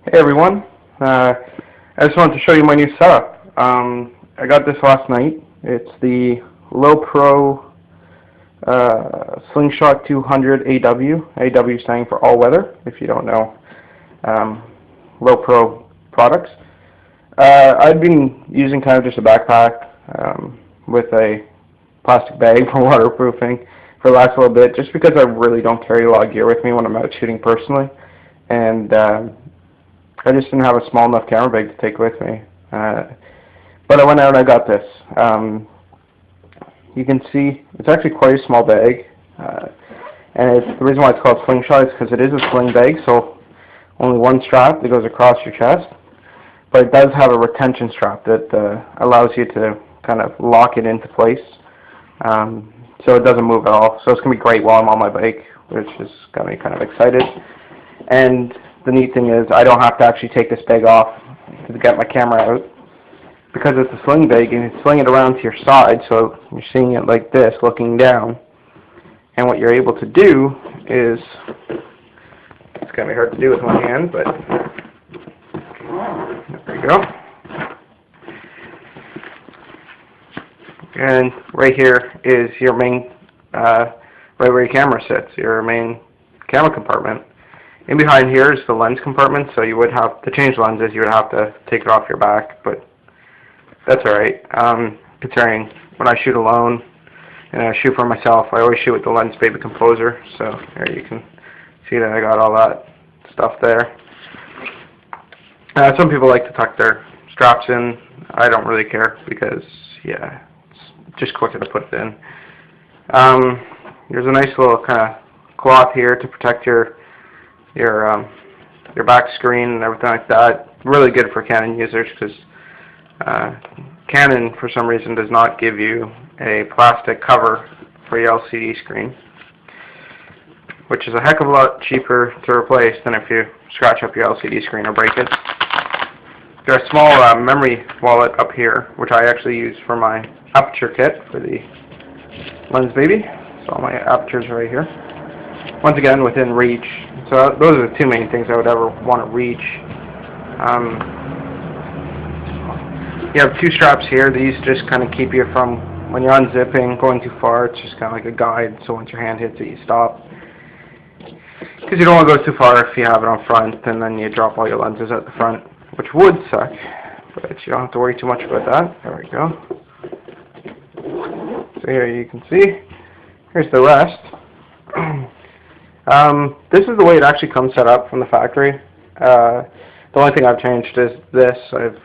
Hey everyone, I just wanted to show you my new setup. I got this last night. It's the LowePro Slingshot 200 AW. AW standing for all weather, if you don't know LowePro products. I've been using kind of just a backpack with a plastic bag for waterproofing for the last little bit, just because I really don't carry a lot of gear with me when I'm out shooting personally. And I just didn't have a small enough camera bag to take with me. But I went out and I got this. You can see it's actually quite a small bag. And the reason why it's called Slingshot is because it is a sling bag, so only one strap that goes across your chest. But it does have a retention strap that allows you to kind of lock it into place. So it doesn't move at all. So it's going to be great while I'm on my bike, which is got me kind of excited. And the neat thing is I don't have to actually take this bag off to get my camera out, because it's a sling bag and you sling it around to your side, so you're seeing it like this looking down. And what you're able to do is, it's going to be hard to do with one hand, but there you go. And right here is your main, right where your camera sits, your main camera compartment. In behind here is the lens compartment, so you would have to change lenses. You would have to take it off your back, but that's alright. Considering when I shoot alone and I shoot for myself, I always shoot with the Lensbaby Composer. So here you can see that I got all that stuff there. Some people like to tuck their straps in. I don't really care because, yeah, it's just quicker to put it in. There's a nice little kind of cloth here to protect your back screen and everything like that. Really good for Canon users, because Canon for some reason does not give you a plastic cover for your LCD screen, which is a heck of a lot cheaper to replace than if you scratch up your LCD screen or break it. There's a small memory wallet up here, which I actually use for my aperture kit for the Lensbaby. So all my apertures are right here. Once again, within reach. So those are the two main things I would ever want to reach. You have two straps here. These just kind of keep you from, when you're unzipping, going too far. It's just kind of like a guide, so once your hand hits it, you stop. Because you don't want to go too far if you have it on front, and then you drop all your lenses at the front, which would suck, but you don't have to worry too much about that. There we go. So here you can see, here's the rest. This is the way it actually comes set up from the factory. The only thing I've changed is this. I've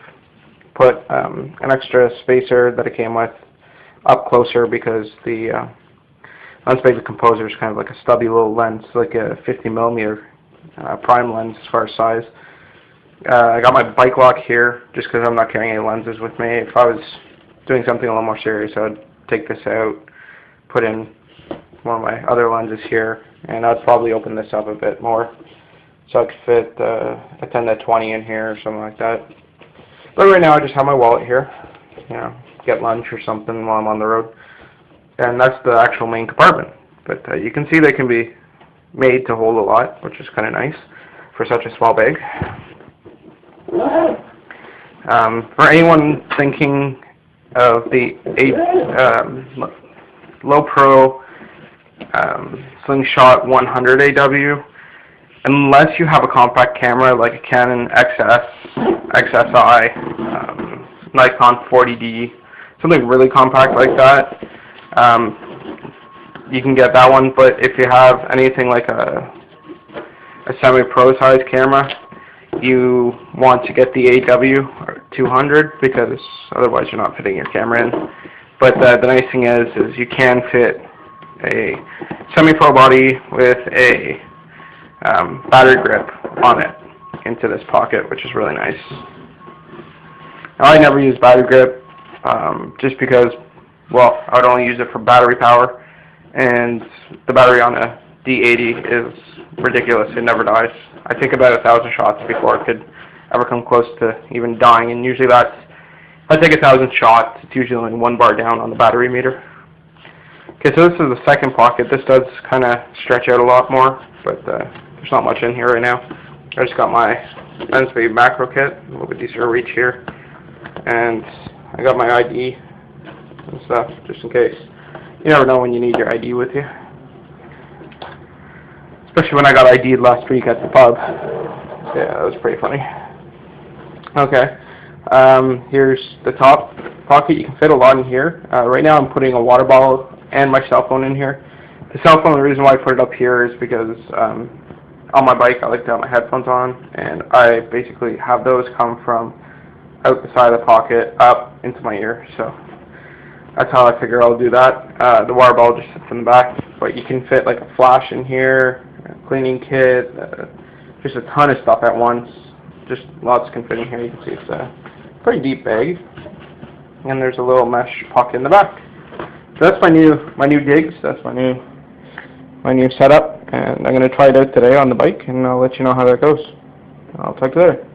put an extra spacer that it came with up closer, because the Lensbaby Composer is kind of like a stubby little lens, like a 50mm prime lens as far as size. I got my bike lock here just because I'm not carrying any lenses with me. If I was doing something a little more serious, I would take this out, put in one of my other lenses here, and I'd probably open this up a bit more so I could fit a 10-20 in here or something like that. But right now I just have my wallet here, you know, get lunch or something while I'm on the road. And that's the actual main compartment. But you can see they can be made to hold a lot, which is kind of nice for such a small bag. For anyone thinking of the LowePro Slingshot 100 AW, unless you have a compact camera like a Canon XS, XSI, Nikon 40D, something really compact like that, you can get that one. But if you have anything like a semi-pro size camera, you want to get the AW 200, because otherwise you're not fitting your camera in. But the nice thing is you can fit a semi-pro body with a battery grip on it into this pocket, which is really nice. Now, I never use battery grip just because, well, I would only use it for battery power, and the battery on a D80 is ridiculous. It never dies. I take about 1,000 shots before it could ever come close to even dying, and usually that's, if I take 1,000 shots, it's usually only 1 bar down on the battery meter. Okay, so this is the second pocket. This does kind of stretch out a lot more, but there's not much in here right now. I just got my Lensbaby macro kit, a little bit easier to reach here, and I got my ID and stuff just in case. You never know when you need your ID with you, especially when I got ID'd last week at the pub. Yeah, that was pretty funny. Okay, here's the top pocket. You can fit a lot in here. Right now I'm putting a water bottle and my cell phone in here. The cell phone, the reason why I put it up here is because on my bike I like to have my headphones on, and I basically have those come from out the side of the pocket up into my ear, so that's how I figure I'll do that. The water bottle just sits in the back, but you can fit like a flash in here, a cleaning kit, just a ton of stuff at once. Just lots can fit in here. You can see it's a pretty deep bag, and there's a little mesh pocket in the back. So that's my new digs. That's my new setup, and I'm going to try it out today on the bike, and I'll let you know how that goes. I'll talk to you later.